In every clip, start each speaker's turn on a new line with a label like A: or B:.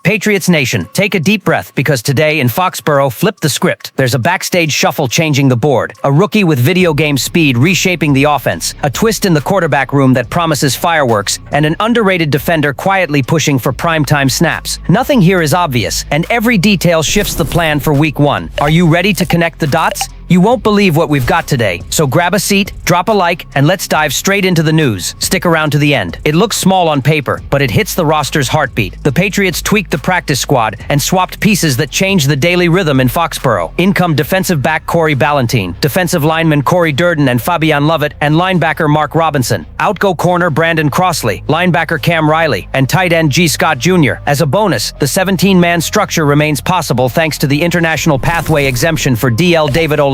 A: Patriots Nation, take a deep breath because today in Foxborough, flip the script. There's a backstage shuffle changing the board, a rookie with video game speed reshaping the offense, a twist in the quarterback room that promises fireworks, and an underrated defender quietly pushing for primetime snaps. Nothing here is obvious, and every detail shifts the plan for Week 1. Are you ready to connect the dots? You won't believe what we've got today, so grab a seat, drop a like, and let's dive straight into the news. Stick around to the end. It looks small on paper, but it hits the roster's heartbeat. The Patriots tweaked the practice squad and swapped pieces that changed the daily rhythm in Foxborough. In come defensive back Corey Ballentine, defensive lineman Corey Durden and Fabian Lovett, and linebacker Mark Robinson. Out go corner Brandon Crossley, linebacker Cam Riley, and tight end G. Scott Jr. As a bonus, the 17-man structure remains possible thanks to the international pathway exemption for DL Devito,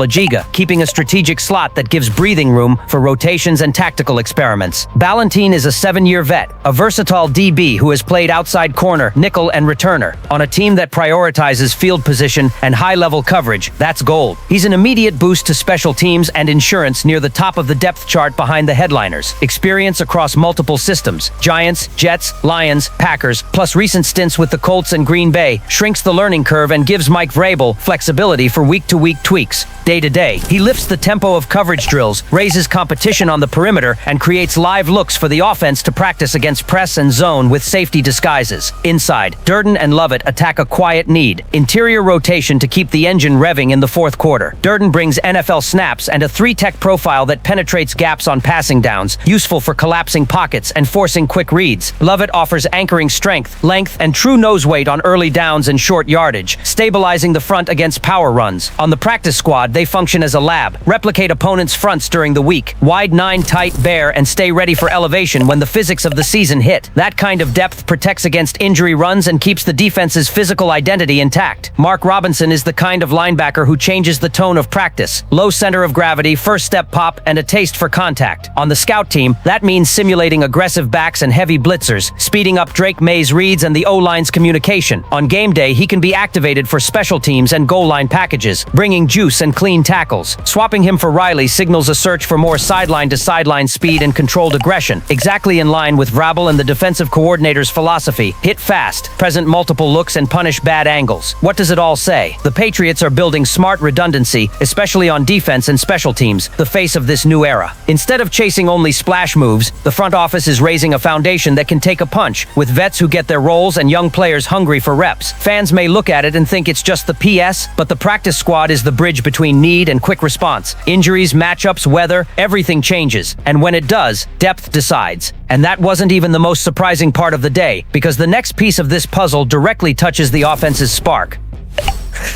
A: keeping a strategic slot that gives breathing room for rotations and tactical experiments. Ballentine is a 7-year vet, a versatile DB who has played outside corner, nickel, and returner. On a team that prioritizes field position and high-level coverage, that's gold. He's an immediate boost to special teams and insurance near the top of the depth chart behind the headliners. Experience across multiple systems, Giants, Jets, Lions, Packers, plus recent stints with the Colts and Green Bay, shrinks the learning curve and gives Mike Vrabel flexibility for week-to-week tweaks. Day-to-day, he lifts the tempo of coverage drills, raises competition on the perimeter, and creates live looks for the offense to practice against press and zone with safety disguises. Inside, Durden and Lovett attack a quiet need, interior rotation to keep the engine revving in the fourth quarter. Durden brings NFL snaps and a 3-tech profile that penetrates gaps on passing downs, useful for collapsing pockets and forcing quick reads. Lovett offers anchoring strength, length, and true nose weight on early downs and short yardage, stabilizing the front against power runs. On the practice squad, they function as a lab, replicate opponents' fronts during the week, wide 9 tight bare, and stay ready for elevation when the physics of the season hit. That kind of depth protects against injury runs and keeps the defense's physical identity intact. Mark Robinson is the kind of linebacker who changes the tone of practice. Low center of gravity, first step pop, and a taste for contact. On the scout team, that means simulating aggressive backs and heavy blitzers, speeding up Drake May's reads and the O-line's communication. On game day, he can be activated for special teams and goal line packages, bringing juice and clean tackles. Swapping him for Riley signals a search for more sideline-to-sideline speed and controlled aggression, exactly in line with Vrabel and the defensive coordinator's philosophy. Hit fast, present multiple looks, and punish bad angles. What does it all say? The Patriots are building smart redundancy, especially on defense and special teams, the face of this new era. Instead of chasing only splash moves, the front office is raising a foundation that can take a punch, with vets who get their roles and young players hungry for reps. Fans may look at it and think it's just the PS, but the practice squad is the bridge between need and quick response. Injuries, matchups, weather, everything changes. And when it does, depth decides. And that wasn't even the most surprising part of the day, because the next piece of this puzzle directly touches the offense's spark.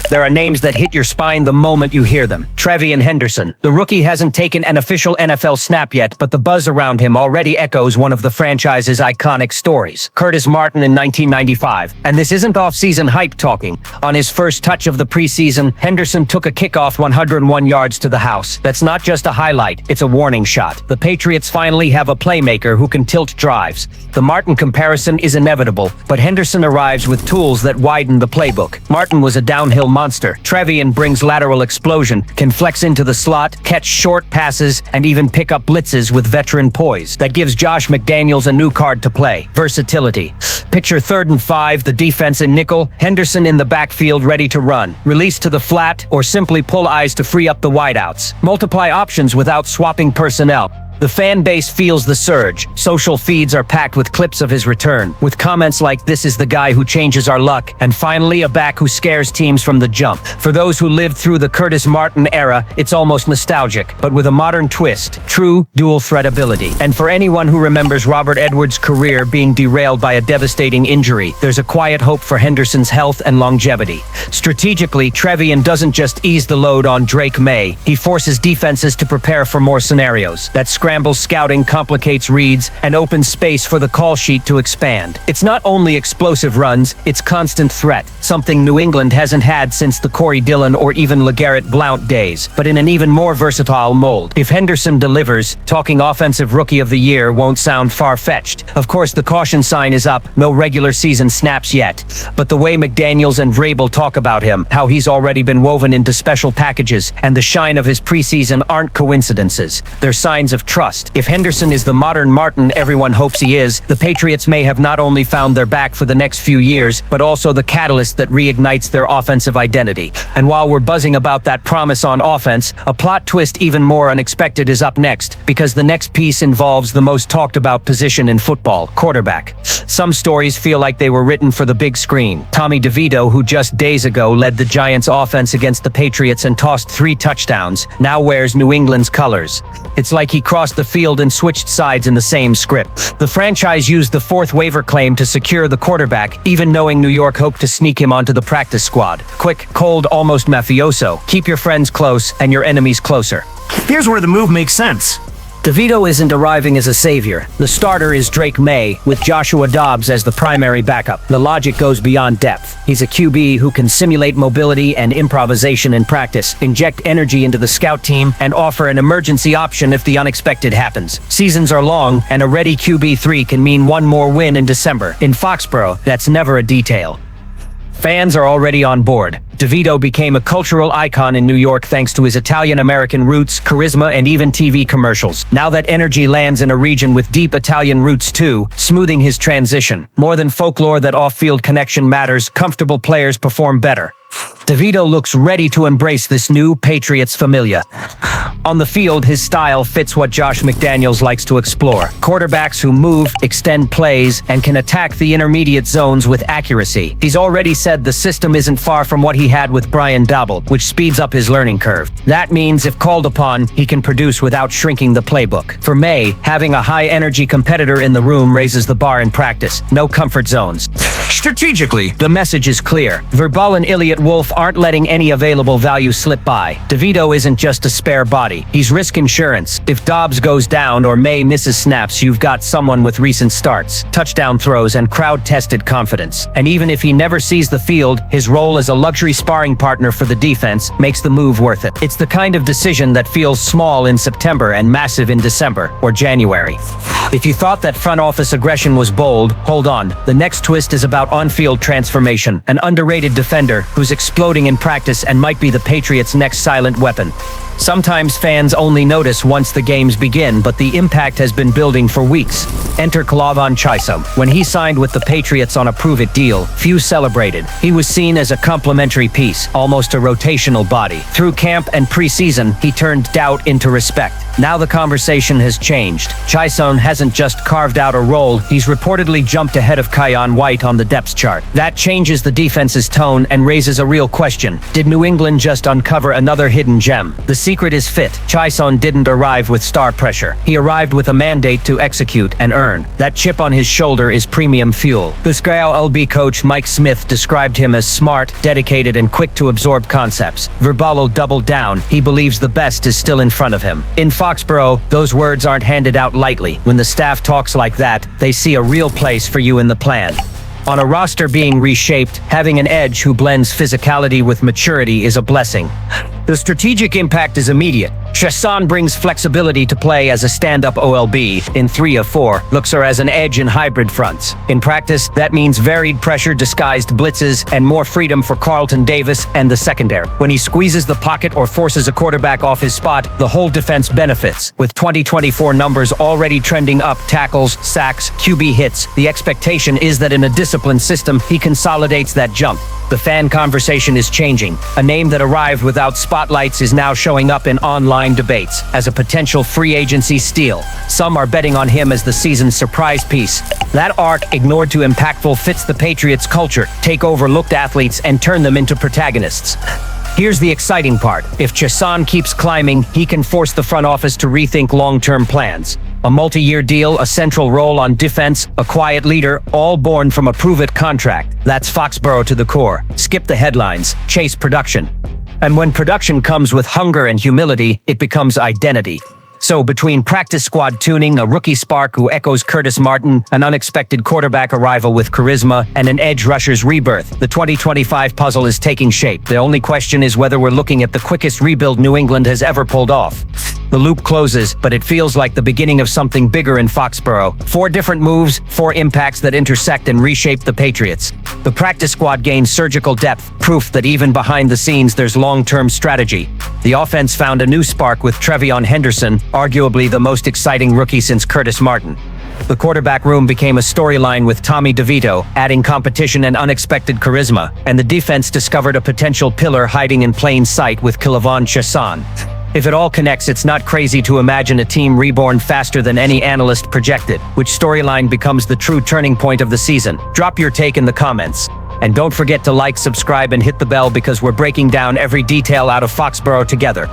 A: There are names that hit your spine the moment you hear them. Trevon Henderson. The rookie hasn't taken an official NFL snap yet, but the buzz around him already echoes one of the franchise's iconic stories. Curtis Martin in 1995. And this isn't off-season hype talking. On his first touch of the preseason, Henderson took a kickoff 101 yards to the house. That's not just a highlight, it's a warning shot. The Patriots finally have a playmaker who can tilt drives. The Martin comparison is inevitable, but Henderson arrives with tools that widen the playbook. Martin was a downhill monster. Trevon brings lateral explosion, can flex into the slot, catch short passes, and even pick up blitzes with veteran poise. That gives Josh McDaniels a new card to play: versatility. Picture 3rd and 5, the defense in nickel, Henderson in the backfield ready to run. Release to the flat, or simply pull eyes to free up the wideouts. Multiply options without swapping personnel. The fan base feels the surge. Social feeds are packed with clips of his return, with comments like "This is the guy who changes our luck," and finally a back who scares teams from the jump. For those who lived through the Curtis Martin era, it's almost nostalgic, but with a modern twist. True dual threat ability. And for anyone who remembers Robert Edwards' career being derailed by a devastating injury, there's a quiet hope for Henderson's health and longevity. Strategically, Trevon doesn't just ease the load on Drake May, he forces defenses to prepare for more scenarios. That scramble scouting complicates reads and opens space for the call sheet to expand. It's not only explosive runs, it's constant threat, something New England hasn't had since the Corey Dillon or even LeGarrette Blount days, but in an even more versatile mold. If Henderson delivers, talking Offensive Rookie of the Year won't sound far-fetched. Of course, the caution sign is up, no regular season snaps yet. But the way McDaniels and Vrabel talk about him, how he's already been woven into special packages, and the shine of his preseason aren't coincidences. They're signs of trust. If Henderson is the modern Martin everyone hopes he is, the Patriots may have not only found their back for the next few years, but also the catalyst that reignites their offensive identity. And while we're buzzing about that promise on offense, a plot twist even more unexpected is up next, because the next piece involves the most talked about position in football, quarterback. Some stories feel like they were written for the big screen. Tommy Devito, who just days ago led the Giants' offense against the Patriots and tossed 3 touchdowns, now wears New England's colors. It's like he crossed the field and switched sides in the same script. The franchise used the 4th waiver claim to secure the quarterback, even knowing New York hoped to sneak him onto the practice squad. Quick, cold, almost mafioso. Keep your friends close and your enemies closer.
B: Here's where the move makes sense.
A: Devito isn't arriving as a savior. The starter is Drake May, with Joshua Dobbs as the primary backup. The logic goes beyond depth. He's a QB who can simulate mobility and improvisation in practice, inject energy into the scout team, and offer an emergency option if the unexpected happens. Seasons are long, and a ready QB3 can mean one more win in December. In Foxborough, that's never a detail. Fans are already on board. Devito became a cultural icon in New York thanks to his Italian-American roots, charisma, and even TV commercials. Now that energy lands in a region with deep Italian roots too, smoothing his transition. More than folklore that off-field connection matters, comfortable players perform better. Devito looks ready to embrace this new Patriots familia. On the field, his style fits what Josh McDaniels likes to explore. Quarterbacks who move, extend plays, and can attack the intermediate zones with accuracy. He's already said the system isn't far from what he had with Brian Daboll, which speeds up his learning curve. That means if called upon, he can produce without shrinking the playbook. For May, having a high-energy competitor in the room raises the bar in practice. No comfort zones.
B: Strategically,
A: The message is clear. Verbal and Elliott Wolf aren't letting any available value slip by. Devito isn't just a spare body. He's risk insurance. If Dobbs goes down or May misses snaps, you've got someone with recent starts, touchdown throws, and crowd-tested confidence. And even if he never sees the field, his role as a luxury sparring partner for the defense makes the move worth it. It's the kind of decision that feels small in September and massive in December or January. If you thought that front office aggression was bold, hold on. The next twist is about on-field transformation, an underrated defender who's exploding in practice and might be the Patriots' next silent weapon. Sometimes fans only notice once the games begin, but the impact has been building for weeks. Enter Kilon Chaisson. When he signed with the Patriots on a prove-it deal, few celebrated. He was seen as a complementary piece, almost a rotational body. Through camp and preseason, he turned doubt into respect. Now the conversation has changed. Chaisson hasn't just carved out a role, he's reportedly jumped ahead of Kyon White on the depth chart. That changes the defense's tone and raises a real question. Did New England just uncover another hidden gem? The secret is fit. Chaisson didn't arrive with star pressure. He arrived with a mandate to execute and earn. That chip on his shoulder is premium fuel. Buscayo LB coach Mike Smith described him as smart, dedicated, and quick to absorb concepts. Verbalo doubled down. He believes the best is still in front of him. In Foxborough, those words aren't handed out lightly. When the staff talks like that, they see a real place for you in the plan. On a roster being reshaped, having an edge who blends physicality with maturity is a blessing. The strategic impact is immediate. Chaisson brings flexibility to play as a stand-up OLB in 3 of 4, looks her as an edge in hybrid fronts. In practice, that means varied pressure, disguised blitzes, and more freedom for Carlton Davis and the secondary. When he squeezes the pocket or forces a quarterback off his spot, the whole defense benefits. With 2024 numbers already trending up, tackles, sacks, QB hits, the expectation is that in a disciplined system, he consolidates that jump. The fan conversation is changing. A name that arrived without spotlights is now showing up in online debates as a potential free agency steal. Some are betting on him as the season's surprise piece. That arc, ignored to impactful, fits the Patriots' culture. Take overlooked athletes and turn them into protagonists. Here's the exciting part. If Chaisson keeps climbing, he can force the front office to rethink long-term plans. A multi-year deal, a central role on defense, a quiet leader, all born from a prove-it contract. That's Foxborough to the core. Skip the headlines, chase production. And when production comes with hunger and humility, it becomes identity. So between practice squad tuning, a rookie spark who echoes Curtis Martin, an unexpected quarterback arrival with charisma, and an edge rusher's rebirth, the 2025 puzzle is taking shape. The only question is whether we're looking at the quickest rebuild New England has ever pulled off. The loop closes, but it feels like the beginning of something bigger in Foxborough. 4 different moves, 4 impacts that intersect and reshape the Patriots. The practice squad gains surgical depth, proof that even behind the scenes there's long-term strategy. The offense found a new spark with Trevon Henderson, arguably the most exciting rookie since Curtis Martin. The quarterback room became a storyline with Tommy Devito, adding competition and unexpected charisma, and the defense discovered a potential pillar hiding in plain sight with Kilon Chaisson. If it all connects, it's not crazy to imagine a team reborn faster than any analyst projected. Which storyline becomes the true turning point of the season? Drop your take in the comments. And don't forget to like, subscribe, and hit the bell because we're breaking down every detail out of Foxborough together.